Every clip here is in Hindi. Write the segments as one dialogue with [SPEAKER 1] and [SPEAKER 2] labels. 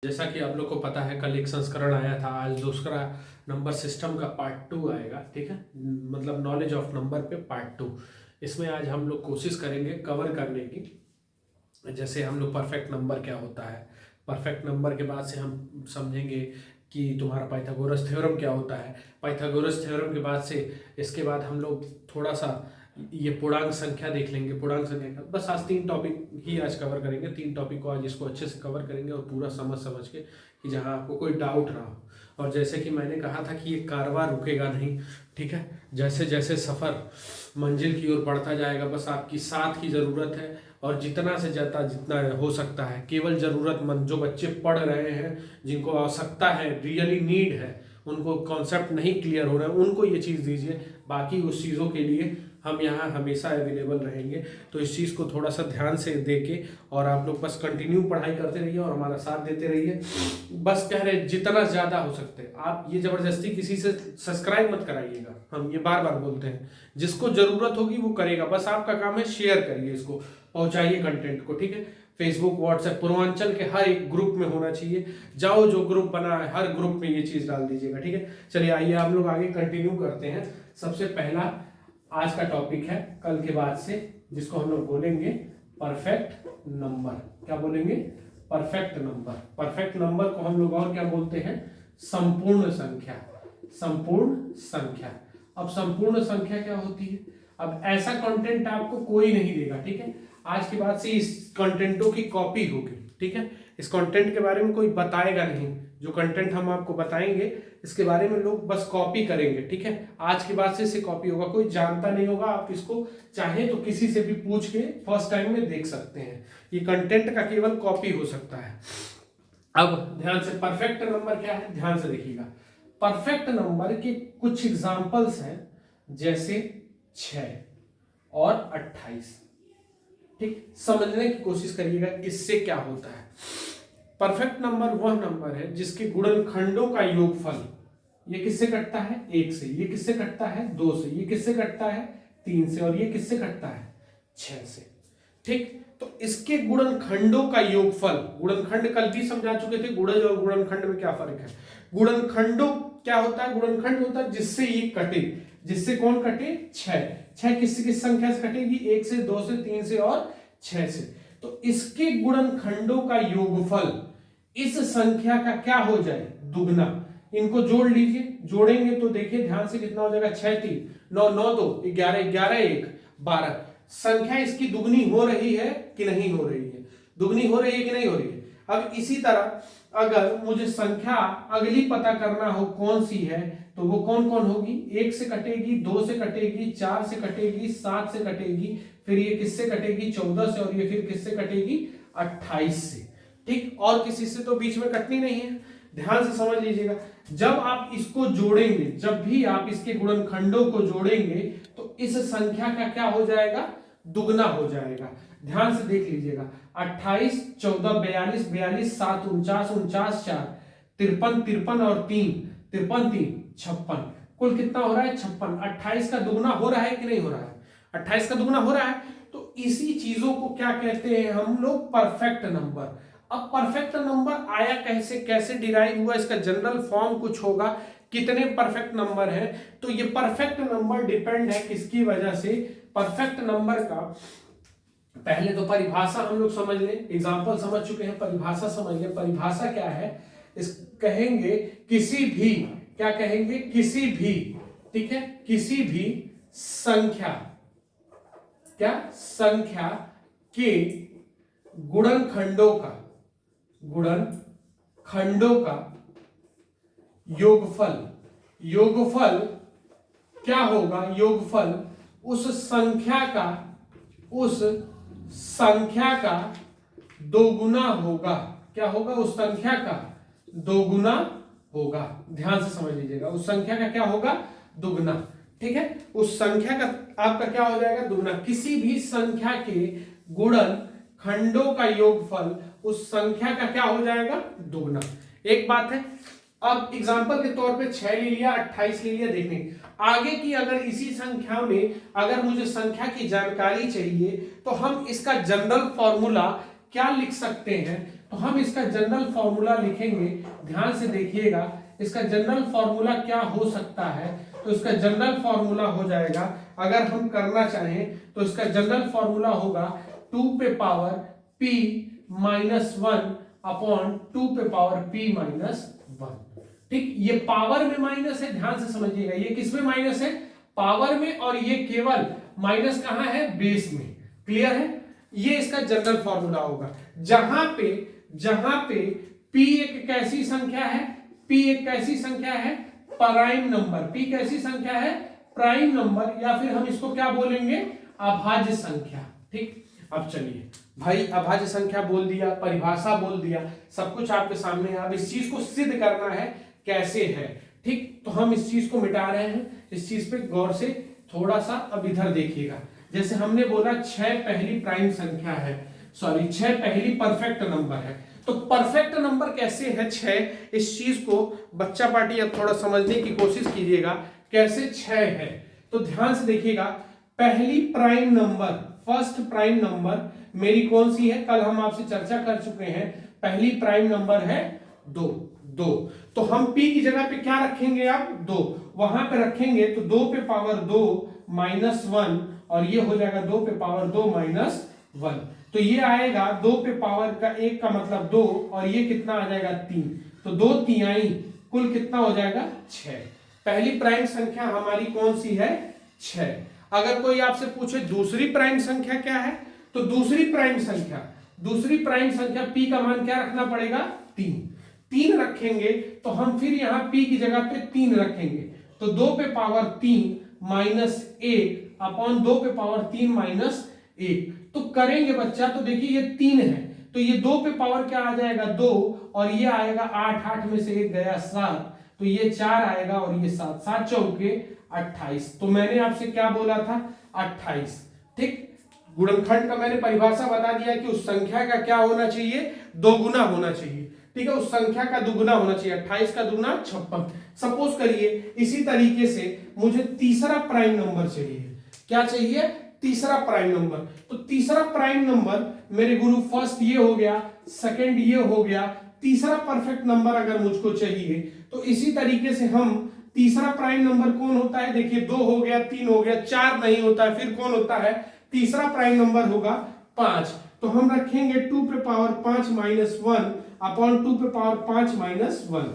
[SPEAKER 1] जैसा कि आप लोग को पता है, कल एक संस्करण आया था, आज दूसरा नंबर सिस्टम का पार्ट 2 आएगा। ठीक है, मतलब नॉलेज ऑफ नंबर पे पार्ट 2। इसमें आज हम लोग कोशिश करेंगे कवर करने की। जैसे हम लोग परफेक्ट नंबर क्या होता है, परफेक्ट नंबर के बाद से हम समझेंगे कि तुम्हारा पाइथागोरस थ्योरम क्या होता है। पाइथागोरस थ्योरम के बाद से इसके बाद हम लोग थोड़ा सा ये पूर्णांक संख्या देख लेंगे। पूर्णांक संख्या का बस आज 3 टॉपिक ही आज कवर करेंगे। 3 टॉपिक को आज इसको अच्छे से कवर करेंगे और पूरा समझ के कि जहाँ आपको कोई डाउट ना हो। और जैसे कि मैंने कहा था कि ये कारवां रुकेगा नहीं। ठीक है, जैसे जैसे सफ़र मंजिल की ओर बढ़ता जाएगा, बस आपकी साथ की ज़रूरत है। और जितना से ज़्यादा जितना हो सकता है, केवल ज़रूरतमंद जो बच्चे पढ़ रहे हैं, जिनको आवश्यकता है, रियली नीड है, उनको कॉन्सेप्ट नहीं क्लियर हो रहा है, उनको ये चीज़ दीजिए। बाकी उस चीज़ों के लिए हम यहाँ हमेशा अवेलेबल रहेंगे। तो इस चीज़ को थोड़ा सा ध्यान से देके और आप लोग बस कंटिन्यू पढ़ाई करते रहिए और हमारा साथ देते रहिए। बस कह रहे जितना ज़्यादा हो सकते हैं आप ये ज़बरदस्ती किसी से सब्सक्राइब मत कराइएगा। हम ये बार बार बोलते हैं, जिसको ज़रूरत होगी वो करेगा। बस आपका काम है शेयर करिए, इसको पहुँचाइए कंटेंट को। ठीक है, फेसबुक, व्हाट्सएप, पूर्वांचल के हर एक ग्रुप में होना चाहिए। जाओ जो ग्रुप बना है हर ग्रुप में ये चीज़ डाल दीजिएगा। ठीक है, चलिए आइए हम लोग आगे कंटिन्यू करते हैं। सबसे पहला आज का टॉपिक है कल के बाद से, जिसको हम लोग बोलेंगे परफेक्ट नंबर। क्या बोलेंगे? Perfect number. परफेक्ट नंबर को हम लोग और क्या बोलते हैं? संपूर्ण संख्या। संपूर्ण संख्या। अब संपूर्ण संख्या क्या होती है? अब ऐसा कंटेंट आपको कोई नहीं देगा। ठीक है, आज के बाद से इस कंटेंटों की कॉपी होगी। ठीक है, इस कंटेंट के बारे में कोई बताएगा नहीं। जो कंटेंट हम आपको बताएंगे इसके बारे में लोग बस कॉपी करेंगे। ठीक है, आज के बाद से इसे कॉपी होगा, कोई जानता नहीं होगा। आप इसको चाहे तो किसी से भी पूछ के फर्स्ट टाइम में देख सकते हैं। ये कंटेंट का केवल कॉपी हो सकता है। अब ध्यान से, परफेक्ट नंबर क्या है ध्यान से देखिएगा। परफेक्ट नंबर के कुछ एग्जांपल्स हैं, जैसे 6 और 28। ठीक, समझने की कोशिश करिएगा इससे क्या होता है। परफेक्ट नंबर वह नंबर है जिसके गुणनखंडों का योगफल, ये किससे कटता है? 1 से। ये किससे कटता है? 2 से। ये किससे कटता है? 3 से। और ये किससे कटता है? 6 से। ठीक, तो इसके गुणनखंडों का योगफल, गुणनखंड कल भी समझा चुके थे, गुणज और गुणनखंड में क्या फर्क है। गुणनखंडों क्या होता है? गुणनखंड होता है जिससे ये कटे। जिससे कौन कटे? 6। 6 किस किस संख्या से कटेगी? 1 से, 2 से, 3 से और 6 से। तो इसके गुणनखंडों का योगफल इस संख्या का क्या हो जाए? दुगना। इनको जोड़ लीजिए, जोड़ेंगे तो देखिए ध्यान से कितना हो जाएगा? 6 3 9 9 2 11 11 1 12। संख्या इसकी दुगनी हो रही है कि नहीं हो रही है? दुगनी हो रही है कि नहीं हो रही है? अब इसी तरह अगर मुझे संख्या अगली पता करना हो कौन सी है, तो वो कौन कौन होगी? 1 से कटेगी, 2 से कटेगी, 4 से कटेगी, 7 से कटेगी, फिर ये किससे कटेगी? 14 से, और ये फिर किससे कटेगी? 28 से। ठीक, और किसी से तो बीच में कटनी नहीं है। ध्यान से समझ लीजिएगा, जब आप इसको जोड़ेंगे, जब भी आप इसके गुणनखंडों को जोड़ेंगे तो इस संख्या का क्या हो जाएगा? दुगना हो जाएगा। ध्यान से देख लीजिएगा, 28 14 42 42 7 49 49 4 53 53 और 3 53 3 56। कुल कितना हो रहा है? 56। 28 का दुगना हो रहा है कि नहीं हो रहा है? 28 का दुगना हो रहा है। तो इसी चीजों को क्या कहते हैं हम लोग? Perfect number. अब परफेक्ट नंबर आया कैसे, कैसे डिराइव हुआ, इसका जनरल फॉर्म कुछ होगा, कितने परफेक्ट नंबर हैं। तो ये परफेक्ट नंबर डिपेंड है किसकी वजह से? परफेक्ट नंबर का पहले तो परिभाषा हम लोग समझ लें, एग्जांपल समझ चुके हैं, परिभाषा समझ लें। परिभाषा क्या है? इस कहेंगे किसी भी, क्या कहेंगे? किसी भी, ठीक है, किसी भी संख्या, क्या? संख्या के गुणनखंडों का, गुणनखंडों का योगफल, योगफल क्या होगा? योगफल उस संख्या का, उस संख्या का दोगुना होगा। क्या होगा? उस संख्या का दोगुना होगा। ध्यान से समझ लीजिएगा, उस संख्या का क्या होगा? दुगना। ठीक है, उस संख्या का आपका क्या हो जाएगा? दुगना। किसी भी संख्या के गुणनखंडों का योगफल उस संख्या का क्या हो जाएगा? दुगना। एक बात है। अब एग्जांपल के तौर पे 6 ले लिया, 28 ले लिया, देखने आगे की अगर इसी संख्या में अगर मुझे संख्या की जानकारी चाहिए तो हम इसका जनरल फॉर्मूला क्या लिख सकते हैं? तो हम इसका जनरल फॉर्मूला लिखेंगे। ध्यान से देखिएगा, इसका जनरल फॉर्मूला क्या हो सकता है। तो इसका जनरल फॉर्मूला हो जाएगा, अगर हम करना चाहें तो इसका जनरल फॉर्मूला होगा 2 पे पावर p माइनस 1 अपॉन 2 पे पावर p माइनस 1। ठीक, ये पावर में माइनस है, ध्यान से समझिएगा, ये किसमें माइनस है, पावर में, और ये केवल माइनस कहां है, बेस में। क्लियर है, ये इसका जनरल फॉर्मूला होगा। जहां पे p एक कैसी संख्या है, p एक कैसी संख्या है, प्राइम नंबर, p कैसी संख्या है, प्राइम नंबर, या फिर हम इसको क्या बोलेंगे, अभाज्य संख्या। ठीक, अब चलिए भाई, अभाज्य संख्या बोल दिया, परिभाषा बोल दिया, सब कुछ आपके सामने है। अब इस चीज को सिद्ध करना है कैसे है। ठीक, तो हम इस चीज को मिटा रहे हैं, इस चीज पे गौर से थोड़ा सा अब इधर देखिएगा। जैसे हमने बोला 6 पहली प्राइम संख्या है, सॉरी 6 पहली परफेक्ट नंबर है। तो परफेक्ट नंबर कैसे है 6, इस चीज को बच्चा पार्टी अब थोड़ा समझने की कोशिश कीजिएगा, कैसे 6 है। तो ध्यान से देखिएगा, पहली prime number, first prime number मेरी कौन सी है, कल हम आपसे चर्चा कर चुके हैं, पहली प्राइम नंबर है 2। तो हम p की जगह पे क्या रखेंगे, आप 2 वहां पे रखेंगे, तो 2 पे पावर 2 माइनस 1, और ये हो जाएगा 2 पे पावर 2 माइनस 1। तो ये आएगा 2 पे पावर का 1 का मतलब 2, और ये कितना आ जाएगा 3। तो 2 तिहाई कुल कितना हो जाएगा 6। पहली प्राइम संख्या हमारी कौन सी है, 6। अगर कोई आपसे पूछे दूसरी प्राइम संख्या क्या है, तो दूसरी प्राइम संख्या p का मान क्या रखना पड़ेगा, 3 रखेंगे। तो हम फिर यहाँ p की जगह पे 3 रखेंगे, तो 2 पे पावर 3 माइनस 1 अपॉन 2 पे पावर 3 माइनस 1। तो करेंगे बच्चा, तो देखिए ये 3 है, तो ये 2 पे पावर क्या आ जाएगा 2, और ये आएगा 8 में से 1 गया 7, तो ये 4 आएगा, और ये 7, 7 चौके 28। तो मैंने आपसे क्या बोला था, 28। ठीक, गुणनखंड का मैंने परिभाषा बता दिया कि उस संख्या का क्या होना चाहिए, दोगुना होना चाहिए। ठीक है, उस संख्या का दुगुना होना चाहिए, 28 का दुगुना 56। सपोज करिए इसी तरीके से मुझे तीसरा प्राइम नंबर चाहिए, क्या चाहिए, तीसरा प्राइम नंबर। तो तीसरा प्राइम नंबर मेरे गुरु, फर्स्ट ये हो गया, सेकंड ये हो गया, तीसरा परफेक्ट नंबर अगर मुझको चाहिए, तो इसी तरीके से हम तीसरा प्राइम नंबर कौन होता है, देखिए 2 हो गया, 3 हो गया, 4 नहीं होता है, फिर कौन होता है, तीसरा प्राइम नंबर होगा 5। तो हम रखेंगे 2 पे पावर 5 माइनस 1 अपॉन 2 पे पावर 5 माइनस 1।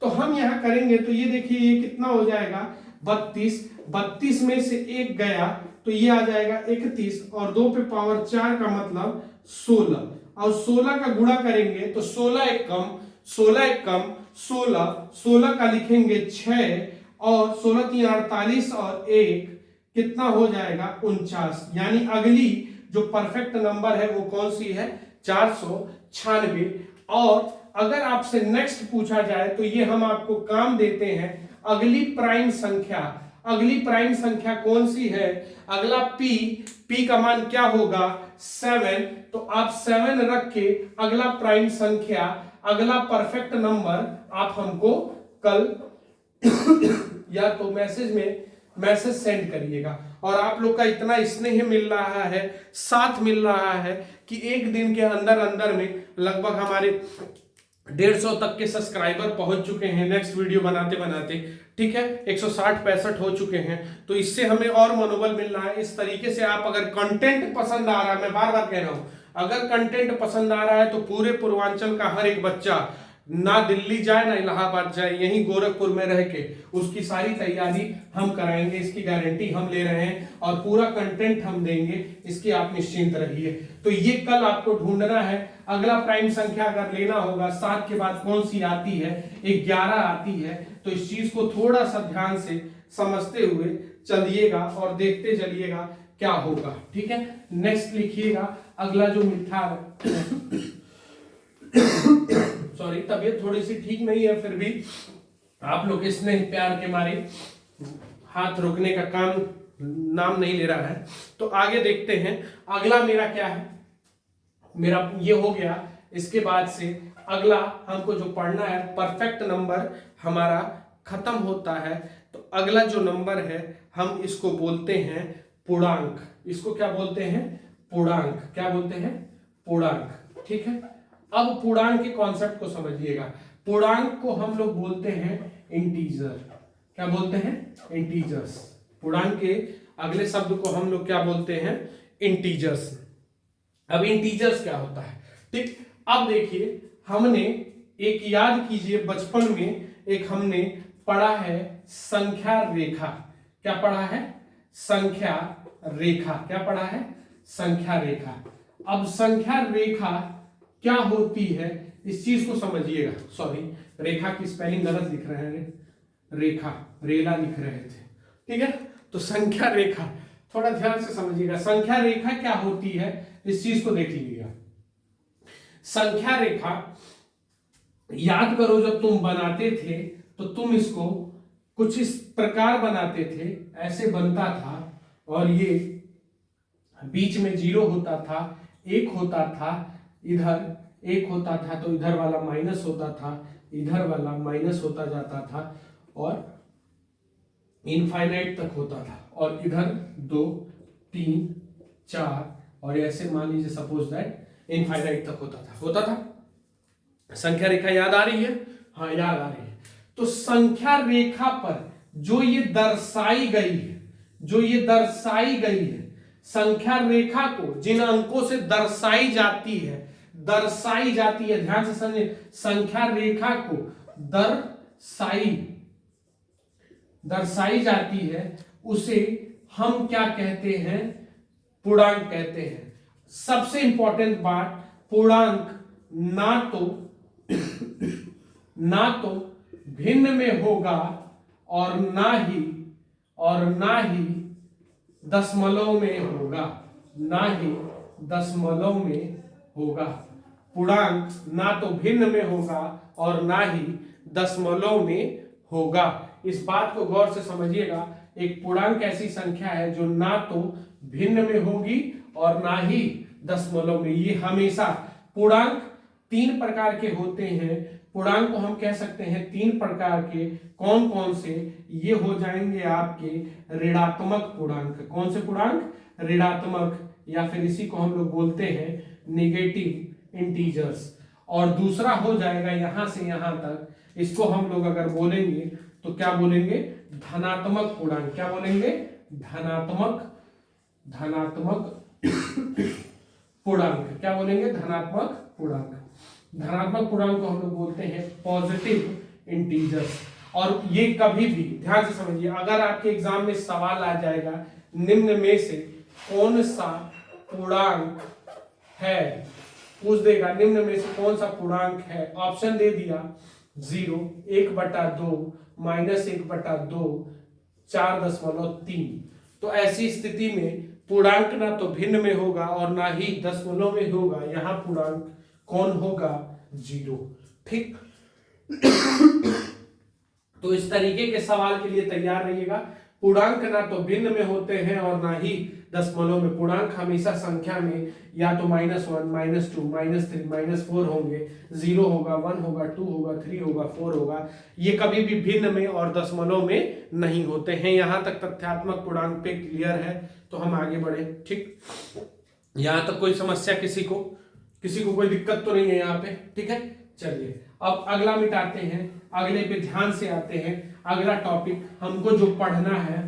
[SPEAKER 1] तो हम यहां करेंगे, तो ये देखिए ये कितना हो जाएगा 32। 32 में से 1 गया, तो ये आ जाएगा 31, और 2 पे पावर 4 का मतलब 16, और 16 का गुणा करेंगे तो 16 एक कम 16 का लिखेंगे 6, और 16 3 48, और 1 कितना हो जाएगा 49। यानी अगली जो परफेक्ट नंबर है वो कौन सी है, 496। और अगर आपसे नेक्स्ट पूछा जाए, तो ये हम आपको काम देते हैं, अगली प्राइम संख्या कौन सी है, अगला p का मान क्या होगा 7। तो आप 7 रख के अगला प्राइम संख्या, अगला परफेक्ट नंबर आप हमको कल या तो मैसेज सेंड करिएगा। और आप लोग का इतना स्नेह मिल रहा है, साथ मिल रहा है, कि एक दिन के अंदर में लगभग हमारे 150 तक के सब्सक्राइबर पहुंच चुके हैं नेक्स्ट वीडियो बनाते। ठीक है, 160-65 हो चुके हैं। तो इससे हमें और मनोबल मिल रहा है। इस तरीके से आप अगर कंटेंट पसंद आ रहा है, मैं बार बार कह रहा हूं, अगर कंटेंट पसंद आ रहा है, तो पूरे पूर्वांचल का हर एक बच्चा ना दिल्ली जाए ना इलाहाबाद जाए, यहीं गोरखपुर में रह के उसकी सारी तैयारी हम कराएंगे, इसकी गारंटी हम ले रहे हैं, और पूरा कंटेंट हम देंगे, इसकी आप निश्चिंत रहिए। तो ये कल आपको ढूंढना है। अगला प्राइम संख्या अगर लेना होगा, 7 के बाद कौन सी आती है, 11 आती है। तो इस चीज को थोड़ा सा ध्यान से समझते हुए चलिएगा और देखते चलिएगा क्या होगा। ठीक है, नेक्स्ट लिखिएगा, अगला जो मिठा सॉरी, तबीयत थोड़ी सी ठीक नहीं है, फिर भी आप लोग स्नेह प्यार के मारे हाथ रोकने का काम नाम नहीं ले रहा है। तो आगे देखते हैं, अगला मेरा क्या है, मेरा ये हो गया। इसके बाद से अगला हमको जो पढ़ना है, परफेक्ट नंबर हमारा खत्म होता है। तो अगला जो नंबर है हम इसको बोलते हैं पूर्णांक। इसको क्या बोलते हैं, पूर्णांक। क्या बोलते हैं, पूर्णांक। ठीक है, अब पूर्णांक के कॉन्सेप्ट को समझिएगा। पूर्णांक को हम लोग बोलते हैं इंटीजर। क्या बोलते हैं? इंटीजर्स। पूर्णांक के अगले शब्द को हम लोग क्या बोलते हैं? इंटीजर्स। अब इंटीजर्स क्या होता है? ठीक, अब देखिए हमने एक, याद कीजिए बचपन में एक हमने पढ़ा है संख्या रेखा। क्या पढ़ा है? संख्या रेखा। क्या पढ़ा है? संख्या रेखा। अब संख्या रेखा क्या होती है इस चीज को समझिएगा। सॉरी, रेखा की स्पेलिंग गलत लिख रहे हैं, रेखा रेला लिख रहे थे। ठीक है, तो संख्या रेखा थोड़ा ध्यान से समझिएगा। संख्या रेखा क्या होती है इस चीज को देख लीजिएगा। संख्या रेखा याद करो, जब तुम बनाते थे तो तुम इसको कुछ इस प्रकार बनाते थे, ऐसे बनता था और ये बीच में 0 होता था, 1 होता था, इधर 1 होता था तो इधर वाला माइनस होता था, इधर वाला माइनस होता जाता था और इनफाइनाइट तक होता था, और इधर 2 3 4 और ऐसे मान लीजिए सपोज दैट इनफाइनाइट तक होता था। संख्या रेखा याद आ रही है? हाँ, याद आ रही है। तो संख्या रेखा पर जो ये दर्शाई गई है, संख्या रेखा को जिन अंकों से दर्शाई जाती है, ध्यान से समझिए, संख्या रेखा को दर्शाई जाती है, उसे हम क्या कहते हैं? पूर्णांक कहते हैं। सबसे इंपॉर्टेंट बात, पूर्णांक ना तो भिन्न में होगा और ना ही दशमलव में होगा। पूर्णांक ना तो भिन्न में होगा और ना ही दशमलव में होगा। इस बात को गौर से समझिएगा। एक पूर्णांक ऐसी संख्या है जो ना तो भिन्न में होगी और ना ही दशमलव में। ये हमेशा पूर्णांक 3 प्रकार के होते हैं। पूर्णांक को हम कह सकते हैं 3 प्रकार के। कौन कौन से? ये हो जाएंगे आपके ऋणात्मक पूर्णांक। कौन से पूर्णांक? ऋणात्मक, या फिर इसी को हम लोग बोलते हैं नेगेटिव इंटीजर्स। और दूसरा हो जाएगा यहां से यहां तक, इसको हम लोग अगर बोलेंगे तो क्या बोलेंगे? धनात्मक पूर्णांक। क्या बोलेंगे? धनात्मक पूर्णांक। क्या बोलेंगे? धनात्मक पूर्णांक। धनात्मक पूर्णांक को हम लोग बोलते हैं पॉजिटिव इंटीजर्स। और ये कभी भी ध्यान से समझिए, अगर आपके एग्जाम में सवाल आ जाएगा निम्न में से कौन सा पूर्णांक है, पूछ देगा निम्न में से कौन सा पूर्णांक है, ऑप्शन दे दिया 0, 1/2, -1/2, 4.3। तो ऐसी स्थिति में पूर्णांक ना तो भिन्न में होगा और ना ही दशमलव में होगा। यहां पूर्णांक कौन होगा? 0। ठीक। तो इस तरीके के सवाल के लिए तैयार रहिएगा। पूर्णांक ना तो भिन्न में होते हैं और ना ही दशमलव में। पूर्णांक हमेशा संख्या में या तो -1, -2, -3, -4 होंगे। 0 होगा, 1 होगा, 2 होगा, 3 होगा, 4 होगा। ये कभी भी भिन्न में और दशमलव में नहीं होते हैं। यहां तक तथ्यात्मक पूर्णांक पे क्लियर है, तो हम आगे बढ़े। ठीक, यहां तक कोई समस्या किसी को कोई दिक्कत तो नहीं है यहाँ पे? ठीक है, चलिए अब अगला मिटाते हैं, अगले पे ध्यान से आते हैं। अगला टॉपिक हमको जो पढ़ना है,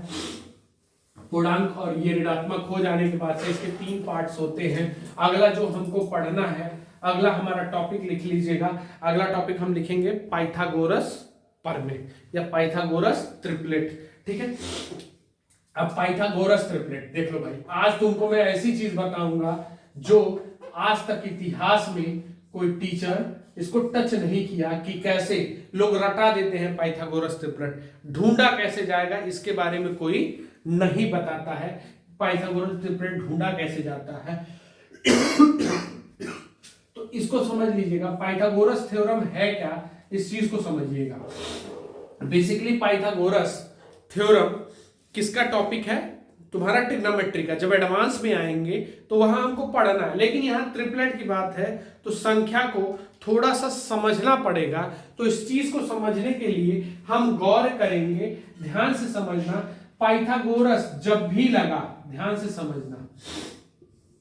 [SPEAKER 1] पूर्णांक और ये ऋणात्मक हो जाने के बाद से इसके 3 पार्ट्स होते हैं। अगला जो हमको पढ़ना है, अगला हमारा टॉपिक लिख लीजिएगा। अगला टॉपिक हम लिखेंगे पाइथागोरस प्रमेय या पाइथागोरस ट्रिपलेट। ठीक है, अब पाइथागोरस ट्रिपलेट देख लो भाई। आज तुमको मैं ऐसी चीज बताऊंगा जो आज तक इतिहास में कोई टीचर इसको टच नहीं किया कि कैसे लोग रटा देते हैं पाइथागोरस ट्रिपलेट। ढूंढा कैसे जाएगा इसके बारे में कोई नहीं बताता है। पाइथागोरस ट्रिपलेट ढूंढा कैसे जाता है तो इसको समझ लीजिएगा। पाइथागोरस थ्योरम है क्या, इस चीज को समझिएगा। बेसिकली पाइथागोरस थ्योरम किसका टॉपिक है? तुम्हारा ट्रिग्नोमेट्री का। जब एडवांस में आएंगे तो वहां हमको पढ़ना है, लेकिन यहाँ ट्रिपलेट की बात है तो संख्या को थोड़ा सा समझना पड़ेगा। तो इस चीज को समझने के लिए हम गौर करेंगे, ध्यान से समझना। पाइथागोरस जब भी लगा, ध्यान से समझना,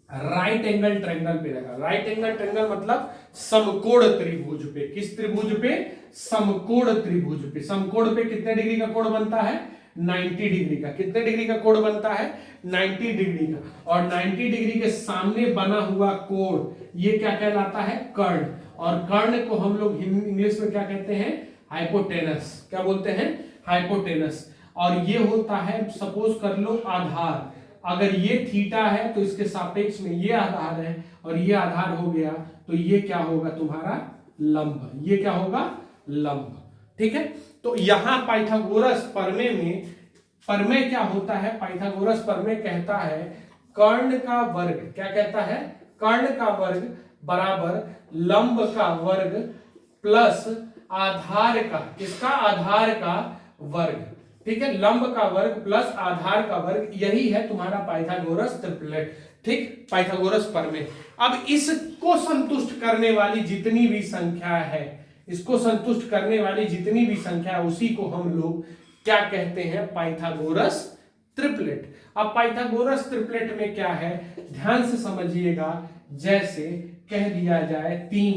[SPEAKER 1] राइट एंगल ट्रायंगल पे रहेगा। राइट एंगल ट्रायंगल मतलब समकोण त्रिभुज पे। किस त्रिभुज पे? समकोण त्रिभुज पे। समकोण पे कितने डिग्री का कोण बनता है? 90 डिग्री का। कितने डिग्री का कोण बनता है? 90 डिग्री का। और 90 डिग्री के सामने बना हुआ कोण ये क्या कहलाता है? कर्ण। और कर्ण को हम लोग इंग्लिश में क्या कहते हैं? हाइपोटेनस। क्या बोलते हैं? हाइपोटेनस। और ये होता है, सपोज कर लो, आधार। अगर ये थीटा है तो इसके सापेक्ष में ये आधार है, और ये आधार हो गया तो ये क्या होगा? तुम्हारा लंब। ये क्या होगा? लंब। ठीक है। तो यहां पाइथागोरस प्रमेय में, प्रमेय क्या होता है? पाइथागोरस प्रमेय कहता है कर्ण का वर्ग, क्या कहता है? कर्ण का वर्ग बराबर लंब का वर्ग प्लस आधार का, किसका? आधार का वर्ग। ठीक है, लंब का वर्ग प्लस आधार का वर्ग, यही है तुम्हारा पाइथागोरस ट्रिपलेट। ठीक, पाइथागोरस प्रमेय। अब इसको संतुष्ट करने वाली जितनी भी संख्या है, इसको संतुष्ट करने वाली जितनी भी संख्या है, उसी को हम लोग क्या कहते हैं? Pythagoras triplet. अब पाइथागोरस ट्रिपलेट में क्या है, ध्यान से समझिएगा। जैसे कह दिया जाए 3,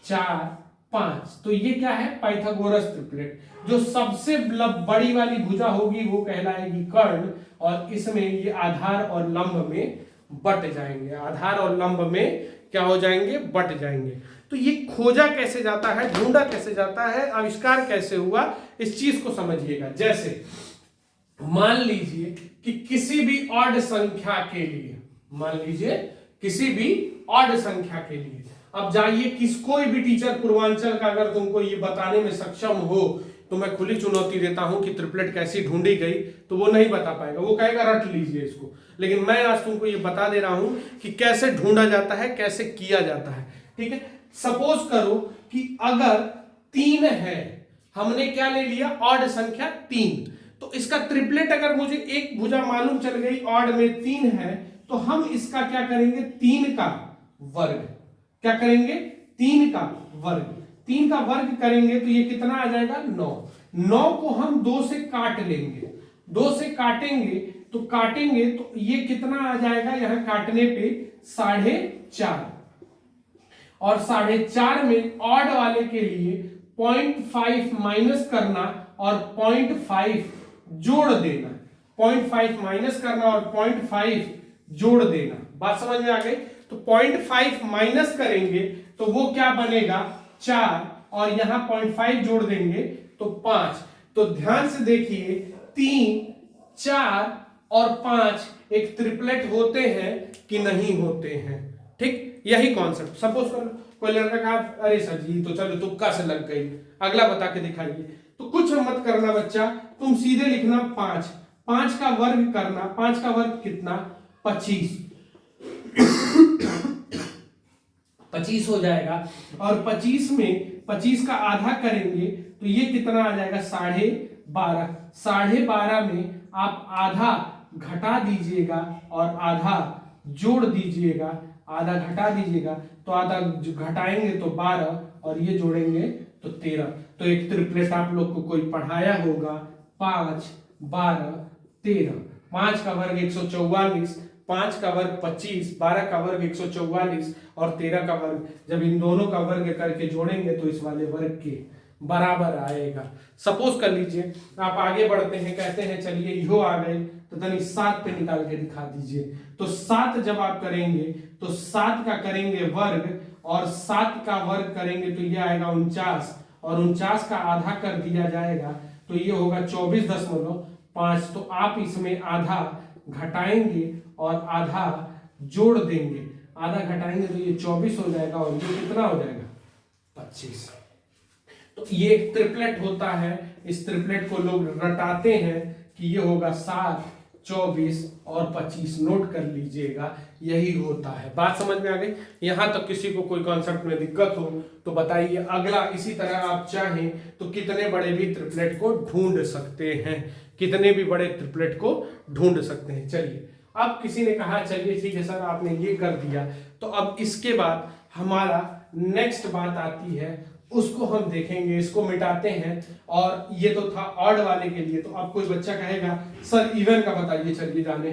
[SPEAKER 1] 4, 5, तो ये क्या है? Pythagoras triplet. जो सबसे बड़ी वाली भुजा होगी वो कहलाएगी कर्ण, और इसमें ये आधार और लंब में बट जाएंगे। आधार और लंब में क्या हो जाएंगे? बट जाएंगे। तो ये खोजा कैसे जाता है, ढूंढा कैसे जाता है, आविष्कार कैसे हुआ, इस चीज को समझिएगा। जैसे मान लीजिए कि किसी भी ऑड संख्या के लिए, मान लीजिए किसी भी ऑड संख्या के लिए, अब जाइए कोई भी टीचर पूर्वांचल का अगर तुमको ये बताने में सक्षम हो तो मैं खुली चुनौती देता हूं कि ट्रिपलेट कैसी ढूंढी गई, तो वो नहीं बता पाएगा, वो कहेगा रट लीजिए इसको। लेकिन मैं आज तुमको ये बता दे रहा हूं कि कैसे ढूंढा जाता है, कैसे किया जाता है। ठीक है, सपोज करो कि अगर 3 है, हमने क्या ले लिया? ऑड संख्या 3। तो इसका ट्रिपलेट अगर मुझे एक भुजा मालूम चल गई ऑड में 3 है, तो हम इसका क्या करेंगे? 3 का वर्ग। क्या करेंगे? 3 का वर्ग। 3 का वर्ग करेंगे तो ये कितना आ जाएगा? 9। 9 को हम 2 से काट लेंगे। 2 से काटेंगे तो ये कितना आ जाएगा? यहां काटने पे 4.5। और 4.5 में ऑड वाले के लिए 0.5 माइनस करना और 0.5 जोड़ देना। 0.5 माइनस करना और 0.5 जोड़ देना। बात समझ में आ गई? तो 0.5 माइनस करेंगे तो वो क्या बनेगा? 4, और यहां 0.5 जोड़ देंगे तो 5। तो ध्यान से देखिए, 3, 4 और 5 एक ट्रिपलेट होते हैं कि नहीं होते हैं? ठीक, यही कॉन्सेप्ट। सपोज करो कोई लड़का कहा अरे सर जी तो चलो तुक्का से लग गई, अगला बता के दिखाइए। तो कुछ मत करना बच्चा, तुम सीधे लिखना 5। 5 का वर्ग करना। 5 का वर्ग कितना? 25। 25 हो जाएगा। और 25 में 25 का आधा करेंगे तो ये कितना आ जाएगा? 12.5। 12.5 में आप आधा घटा दीजिएगा और आधा जोड़ दीजिएगा। आधा घटा दीजिएगा तो आधा घटाएंगे तो 12, और ये जोड़ेंगे तो 13। तो एक ट्रिपलेट आप लोग को कोई पढ़ाया होगा, 5, 12, 13। 5 का वर्ग 144, 5 का वर्ग 25, 12 का वर्ग 144 और 13 का वर्ग, जब इन दोनों का वर्ग करके जोड़ेंगे तो इस वाले वर्ग के बराबर आएगा। सपोज कर लीजिए आप आगे बढ़ते हैं, कहते हैं चलिए यो आ गए तो तनी 7 पे निकाल के दिखा दीजिए। तो 7 जब आप करेंगे तो 7 का करेंगे वर्ग, और 7 का वर्ग करेंगे तो ये आएगा 49, और 49 का आधा कर दिया जाएगा तो ये होगा 24.5। तो आप इसमें आधा घटाएंगे और आधा जोड़ देंगे। आधा घटाएंगे तो ये 24 हो जाएगा, और ये कितना हो जाएगा? 25। तो ये एक ट्रिपलेट होता है। इस ट्रिपलेट को लोग रटाते हैं कि ये होगा 7, 24 और 25। नोट कर लीजिएगा, यही होता है। बात समझ में आ गई? यहां तक किसी को कोई कॉन्सेप्ट में दिक्कत हो तो बताइए। अगला इसी तरह आप चाहें तो कितने बड़े भी ट्रिपलेट को ढूंढ सकते हैं, कितने भी बड़े ट्रिपलेट को ढूंढ सकते हैं। चलिए, अब किसी ने कहा चलिए ठीक है सर आपने ये कर दिया, तो अब इसके बाद हमारा नेक्स्ट बात आती है, उसको हम देखेंगे। इसको मिटाते हैं, और ये तो था ऑड वाले के लिए। तो अब कोई बच्चा कहेगा सर इवन का बताइए, चलिए जाने।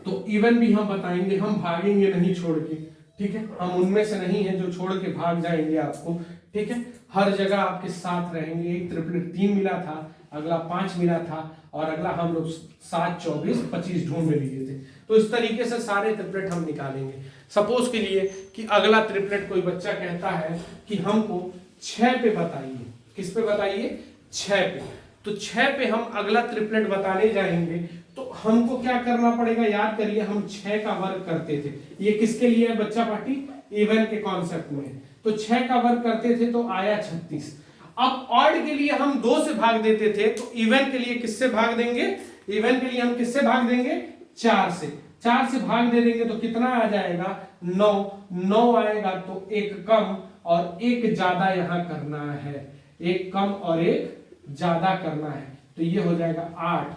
[SPEAKER 1] तो इवन भी हम बताएंगे, हम भागेंगे नहीं छोड़ के, ठीक है, हम उनमें से नहीं है जो छोड़ के भाग जाएंगे आपको, ठीक है, हर जगह आपके साथ रहेंगे। एक ट्रिपलेट 3 मिला था, अगला 5 मिला था, और अगला हम लोग 7, 24, 25 ढूंढ में लिए थे। तो इस तरीके से सारे ट्रिपलेट हम निकालेंगे। सपोज के लिए कि अगला ट्रिपलेट कोई बच्चा कहता है कि हमको 6 पे बताइए, किस पे बताइए, 6 पे। तो 6 पे हम अगला ट्रिपलेट बताने जाएंगे, तो हमको क्या करना पड़ेगा, याद करिए, हम 6 का वर्ग करते थे। ये किसके लिए है बच्चा पार्टी, इवन के कॉन्सेप्ट में। तो 6 का वर्ग करते थे तो आया 36। अब ऑड के लिए हम 2 से भाग देते थे, तो इवन के लिए किससे भाग देंगे, इवन के लिए हम किससे भाग देंगे, 4 से। 4 से भाग दे देंगे तो कितना आ जाएगा, 9। 9 आएगा तो एक कम और एक ज्यादा यहां करना है, एक कम और एक ज्यादा करना है, तो ये हो जाएगा 8,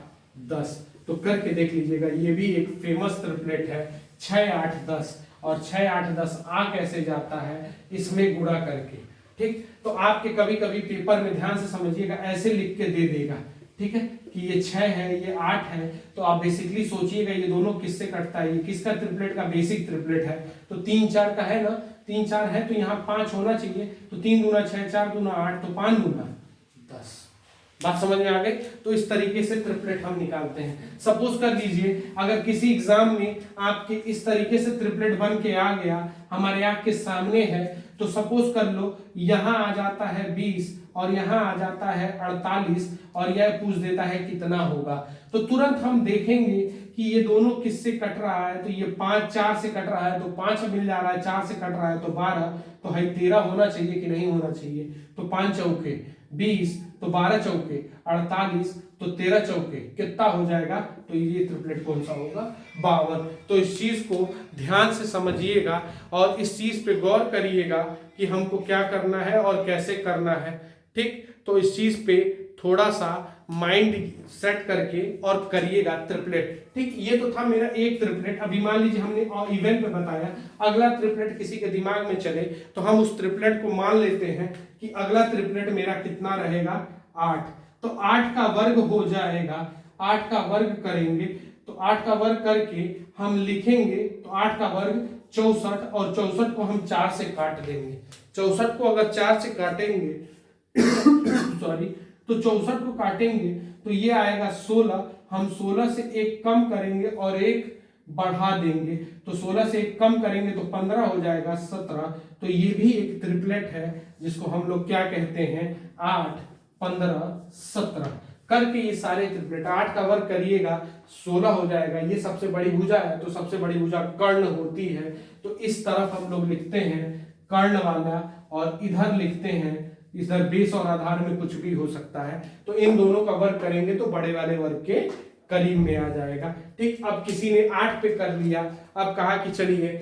[SPEAKER 1] 10। तो करके देख लीजिएगा, ये भी एक फेमस ट्रिपलेट है, 6, 8, 10। और 6, 8, 10 आ कैसे जाता है, इसमें गुणा करके, ठीक। तो आपके कभी कभी पेपर में ध्यान से समझिएगा, ऐसे लिख के दे देगा, ठीक है, कि ये 6 है, ये 8 है, तो आप बेसिकली सोचिएगा ये दोनों किससे कटता है, ये किसका ट्रिपलेट का बेसिक ट्रिपलेट है, तो 3, 4 का है ना, 3, 4 है, तो यहाँ 5 होना चाहिए, तो 3 दूना 6, 4 दूना 8, तो 5 दूना 10। बात समझ में आ गई। तो इस तरीके से ट्रिपलेट हम निकालते हैं। सपोज कर लीजिए अगर किसी एग्जाम में आपके इस तरीके से ट्रिपलेट बन के आ गया, हमारे आंख के सामने है, तो सपोज कर लो यहाँ आ जाता है 20 और यहाँ आ जाता है 48 और यह पूछ देता है कितना होगा, तो तुरंत हम देखेंगे कि ये दोनों किससे कट रहा है, तो ये 5, 4 से कट रहा है, तो 5 मिल जा रहा है, 4 से कट रहा है तो 12, तो है 13 होना चाहिए कि नहीं होना चाहिए, तो 5 चौके 20, तो 12 चौके 48, तो 13 चौके कितना हो जाएगा, तो ये ट्रिपलेट कौन सा होगा, 52। तो इस चीज को ध्यान से समझिएगा और इस चीज पे गौर करिएगा कि हमको क्या करना है और कैसे करना है, ठीक। तो इस चीज पे थोड़ा सा माइंड सेट करके और करिएगा ट्रिपलेट, ठीक। ये तो था मेरा एक ट्रिपलेट। अभी मान लीजिए हमने इवेंट पे बताया, अगला ट्रिपलेट किसी के दिमाग में चले तो हम उस ट्रिपलेट को मान लेते हैं कि अगला ट्रिपलेट मेरा कितना रहेगा, 8। तो 8 का वर्ग हो जाएगा, 8 का वर्ग करेंगे, तो 8 का वर्ग करके हम लिखेंगे, तो 8 का वर्ग 64, और 64 को हम 4 से काट देंगे। 64 को अगर 4 से काटेंगे सॉरी, तो 64 को काटेंगे तो ये आएगा 16। हम 16 से एक कम करेंगे और एक बढ़ा देंगे, तो 16 से एक कम करेंगे तो 15 हो जाएगा 17। तो ये भी एक ट्रिपलेट है जिसको हम लोग क्या कहते हैं, 8, 15, 17 करके ये सारे ट्रिपलेट। 8 का वर्ग करिएगा 16 हो जाएगा। ये सबसे बड़ी भुजा है, तो सबसे बड़ी भुजा कर्ण होती है, तो इस तरफ हम लोग लिखते हैं कर्ण वाला, और इधर लिखते हैं, इधर बेस और आधार में कुछ भी हो सकता है। तो इन दोनों का वर्ग करेंगे तो बड़े वाले वर्ग के करीब में आ जाएगा, ठीक। अब किसी ने 8 पे कर लिया, अब कहा कि चलिए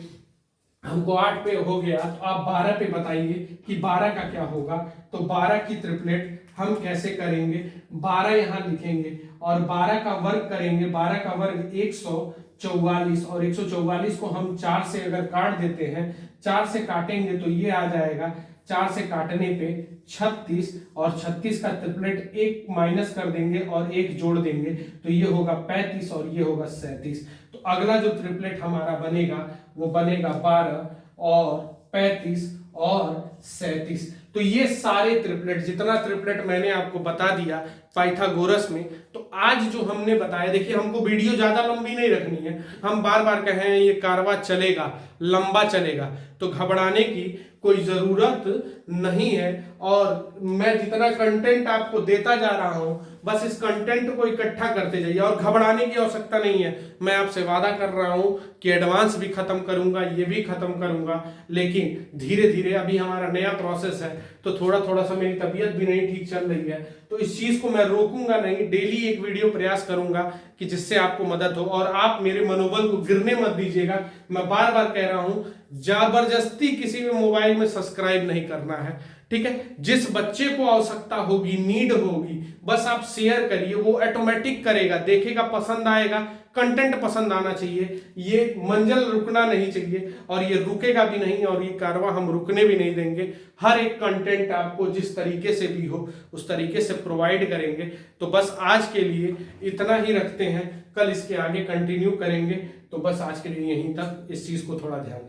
[SPEAKER 1] हमको 8 पे हो गया, तो आप 12 पे बताइए कि 12 का क्या होगा। तो 12 की ट्रिपलेट हम कैसे करेंगे, 12 यहाँ लिखेंगे और 12 का वर्ग करेंगे। 12 का वर्ग 144, और 144 को हम 4 से अगर काट देते हैं, 4 से काटेंगे तो ये आ जाएगा, 4 से काटने पे 36, और 36 का ट्रिपलेट एक माइनस कर देंगे और एक जोड़ देंगे, तो ये होगा 35 और ये होगा 37। तो अगला जो ट्रिपलेट हमारा बनेगा वो बनेगा 12 और 35 और 37। तो ये सारे ट्रिपलेट, जितना ट्रिपलेट मैंने आपको बता दिया पाइथागोरस में, तो आज जो हमने बताया, देखिए हमको वीडियो ज्यादा लंबी नहीं रखनी है, हम बार बार कहें ये कारवा चलेगा, लंबा चलेगा, तो घबराने की कोई जरूरत नहीं है। और मैं जितना कंटेंट आपको देता जा रहा हूं, बस इस कंटेंट को इकट्ठा करते जाइए और घबराने की आवश्यकता नहीं है। मैं आपसे वादा कर रहा हूं कि एडवांस भी खत्म करूंगा, ये भी खत्म करूंगा, लेकिन धीरे धीरे, अभी हमारा नया प्रोसेस है तो थोड़ा थोड़ा सा मेरी तबीयत भी नहीं ठीक चल रही है, तो इस चीज को मैं रोकूंगा नहीं, डेली एक वीडियो प्रयास करूंगा कि जिससे आपको मदद हो। और आप मेरे मनोबल को गिरने मत दीजिएगा। मैं बार बार कह रहा हूं, जबरदस्ती किसी भी मोबाइल में सब्सक्राइब नहीं करना है, ठीक है। जिस बच्चे को आवश्यकता होगी, नीड होगी, बस आप शेयर करिए, वो ऑटोमेटिक करेगा, देखेगा, पसंद आएगा, कंटेंट पसंद आना चाहिए, ये मंजिल रुकना नहीं चाहिए और ये रुकेगा भी नहीं और ये कारवां हम रुकने भी नहीं देंगे। हर एक कंटेंट आपको जिस तरीके से भी हो उस तरीके से प्रोवाइड करेंगे। तो बस आज के लिए इतना ही रखते हैं, कल इसके आगे कंटिन्यू करेंगे। तो बस आज के लिए यहीं तक, इस चीज़ को थोड़ा ध्यान